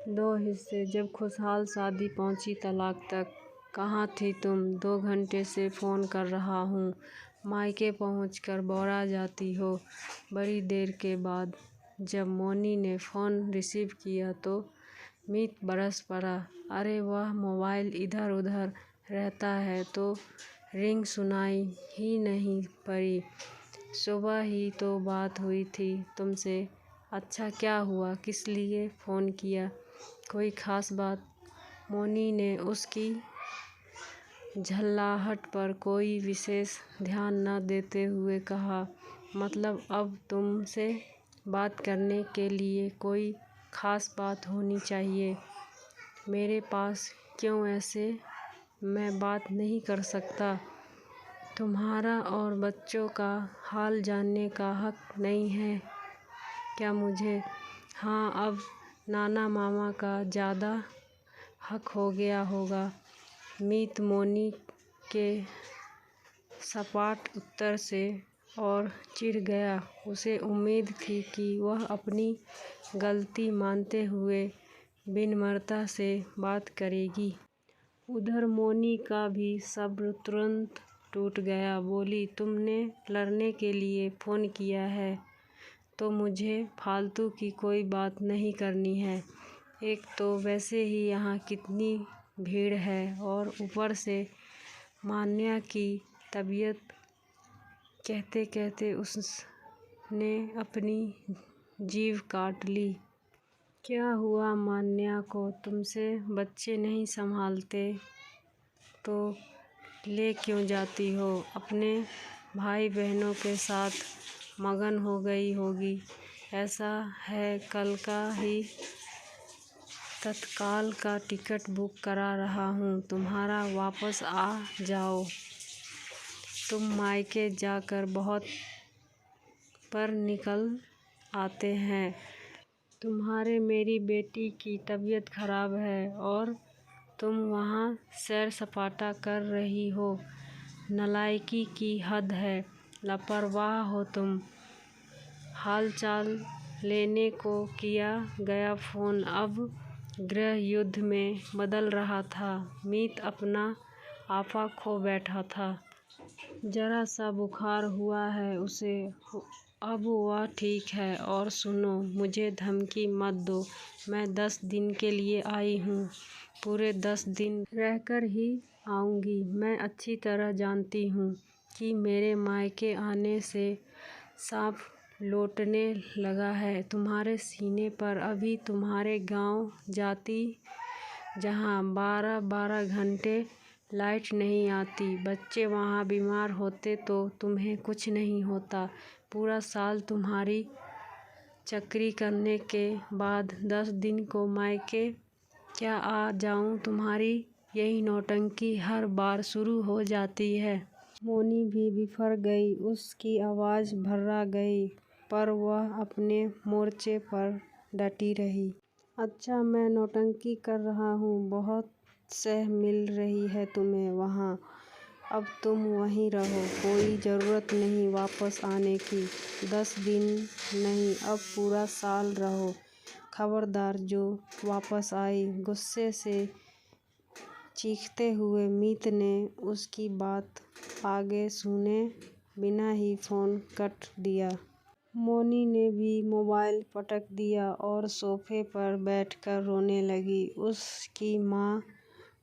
दो हिस्से। जब खुशहाल शादी पहुंची तलाक तक। कहाँ थी तुम? 2 घंटे से फ़ोन कर रहा हूँ। मायके पहुंचकर बौरा जाती हो। बड़ी देर के बाद जब मोनी ने फ़ोन रिसीव किया तो मीत बरस पड़ा। अरे वह मोबाइल इधर उधर रहता है तो रिंग सुनाई ही नहीं पड़ी। सुबह ही तो बात हुई थी तुमसे। अच्छा क्या हुआ? किस लिए फ़ोन किया? कोई ख़ास बात? मोनी ने उसकी झल्लाहट पर कोई विशेष ध्यान न देते हुए कहा। मतलब अब तुमसे बात करने के लिए कोई ख़ास बात होनी चाहिए। मेरे पास क्यों ऐसे मैं बात नहीं कर सकता? तुम्हारा और बच्चों का हाल जानने का हक नहीं है क्या मुझे? हाँ, अब नाना मामा का ज़्यादा हक हो गया होगा। मीत मोनी के सपाट उत्तर से और चिढ़ गया। उसे उम्मीद थी कि वह अपनी गलती मानते हुए विनम्रता से बात करेगी। उधर मोनी का भी सब्र तुरंत टूट गया। बोली, तुमने लड़ने के लिए फ़ोन किया है तो मुझे फालतू की कोई बात नहीं करनी है। एक तो वैसे ही यहाँ कितनी भीड़ है और ऊपर से मान्या की तबीयत। कहते कहते उसने अपनी जीभ काट ली। क्या हुआ मान्या को? तुमसे बच्चे नहीं संभालते तो ले क्यों जाती हो? अपने भाई बहनों के साथ मगन हो गई होगी। ऐसा है कल का ही तत्काल का टिकट बुक करा रहा हूँ। तुम्हारा वापस आ जाओ। तुम मायके जाकर बहुत पर निकल आते हैं। तुम्हारे मेरी बेटी की तबीयत खराब है और तुम वहाँ सैर सपाटा कर रही हो। नालायकी की हद है। लापरवाह हो तुम। हाल चाल लेने को किया गया फ़ोन अब गृह युद्ध में बदल रहा था। मीत अपना आपा खो बैठा था। जरा सा बुखार हुआ है उसे। अब वह ठीक है। और सुनो, मुझे धमकी मत दो। मैं 10 दिन के लिए आई हूँ। पूरे 10 दिन रहकर ही आऊँगी। मैं अच्छी तरह जानती हूँ कि मेरे मायके आने से सांप लौटने लगा है तुम्हारे सीने पर। अभी तुम्हारे गाँव जाती जहाँ 12-12 घंटे लाइट नहीं आती। बच्चे वहाँ बीमार होते तो तुम्हें कुछ नहीं होता। पूरा साल तुम्हारी चक्री करने के बाद 10 दिन को मायके क्या आ जाऊँ? तुम्हारी यही नौटंकी हर बार शुरू हो जाती है। मोनी भी बिफर गई। उसकी आवाज़ भर्रा गई पर वह अपने मोर्चे पर डटी रही। अच्छा मैं नौटंकी कर रहा हूँ। बहुत सह मिल रही है तुम्हें वहाँ। अब तुम वहीं रहो। कोई ज़रूरत नहीं वापस आने की। 10 दिन नहीं अब पूरा साल रहो। खबरदार जो वापस आई। गुस्से से चीखते हुए मीत ने उसकी बात आगे सुने बिना ही फ़ोन कट दिया। मोनी ने भी मोबाइल पटक दिया और सोफे पर बैठकर रोने लगी। उसकी माँ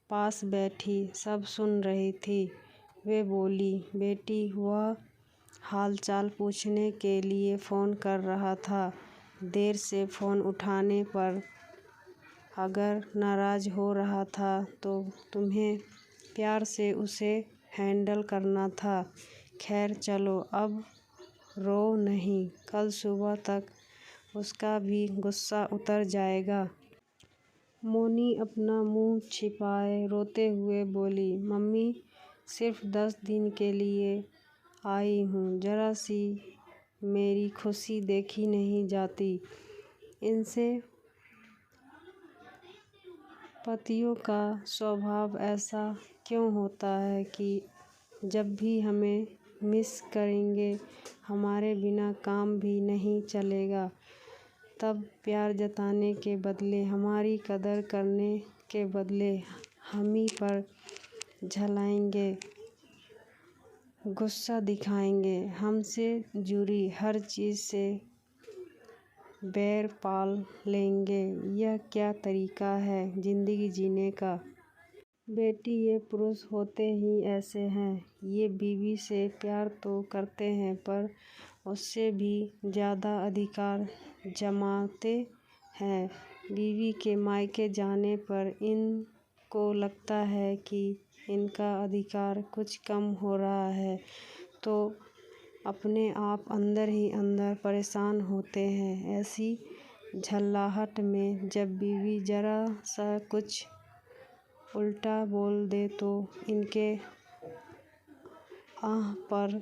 पास बैठी सब सुन रही थी। वे बोली, बेटी वह हाल चाल पूछने के लिए फ़ोन कर रहा था। देर से फ़ोन उठाने पर अगर नाराज़ हो रहा था तो तुम्हें प्यार से उसे हैंडल करना था। खैर चलो अब रो नहीं। कल सुबह तक उसका भी गुस्सा उतर जाएगा। मोनी अपना मुँह छिपाए रोते हुए बोली, मम्मी सिर्फ 10 दिन के लिए आई हूँ। ज़रा सी मेरी खुशी देखी नहीं जाती। इनसे पतियों का स्वभाव ऐसा क्यों होता है कि जब भी हमें मिस करेंगे हमारे बिना काम भी नहीं चलेगा। तब प्यार जताने के बदले, हमारी कदर करने के बदले हमही पर झल्लाएंगे, गुस्सा दिखाएंगे, हमसे जुड़ी हर चीज़ से बैर पाल लेंगे। यह क्या तरीका है ज़िंदगी जीने का? बेटी, ये पुरुष होते ही ऐसे हैं। ये बीवी से प्यार तो करते हैं पर उससे भी ज़्यादा अधिकार जमाते हैं। बीवी के मायके जाने पर इनको लगता है कि इनका अधिकार कुछ कम हो रहा है, तो अपने आप अंदर ही अंदर परेशान होते हैं। ऐसी झल्लाहट में जब बीवी ज़रा सा कुछ उल्टा बोल दे तो इनके आह पर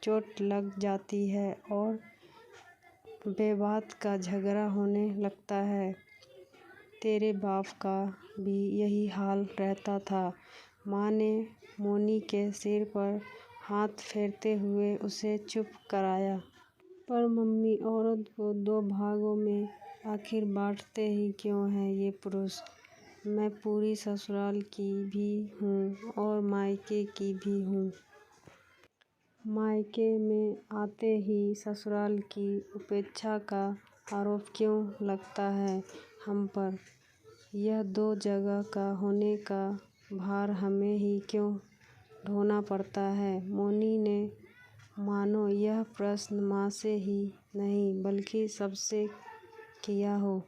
चोट लग जाती है और बेबात का झगड़ा होने लगता है। तेरे बाप का भी यही हाल रहता था। माँ ने मोनी के सिर पर हाथ फेरते हुए उसे चुप कराया। पर मम्मी, औरत को दो भागों में आखिर बांटते ही क्यों हैं ये पुरुष? मैं पूरी ससुराल की भी हूँ और मायके की भी हूँ। मायके में आते ही ससुराल की उपेक्षा का आरोप क्यों लगता है हम पर? यह दो जगह का होने का भार हमें ही क्यों ढोना पड़ता है? मोनी ने मानो यह प्रश्न माँ से ही नहीं बल्कि सबसे किया हो।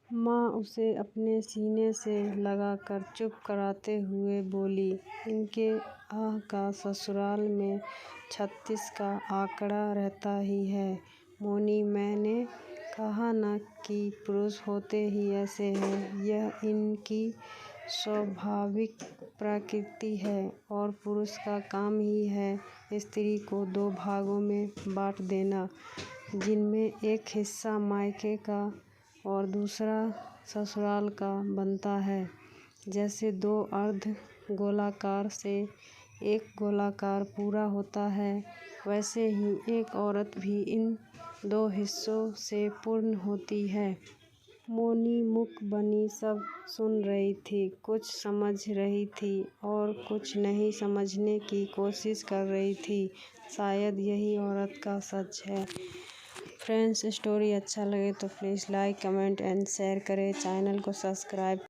माँ उसे अपने सीने से लगाकर चुप कराते हुए बोली, इनके आह का ससुराल में 36 का आंकड़ा रहता ही है। मोनी, मैंने कहा ना कि पुरुष होते ही ऐसे हैं। यह इनकी स्वाभाविक प्रकृति है और पुरुष का काम ही है स्त्री को दो भागों में बांट देना, जिनमें एक हिस्सा मायके का और दूसरा ससुराल का बनता है। जैसे दो अर्ध गोलाकार से एक गोलाकार पूरा होता है, वैसे ही एक औरत भी इन दो हिस्सों से पूर्ण होती है। मोनी मूक बनी सब सुन रही थी, कुछ समझ रही थी और कुछ नहीं समझने की कोशिश कर रही थी। शायद यही औरत का सच है। फ्रेंड्स, स्टोरी अच्छा लगे तो please like, comment and share करें। चैनल को सब्सक्राइब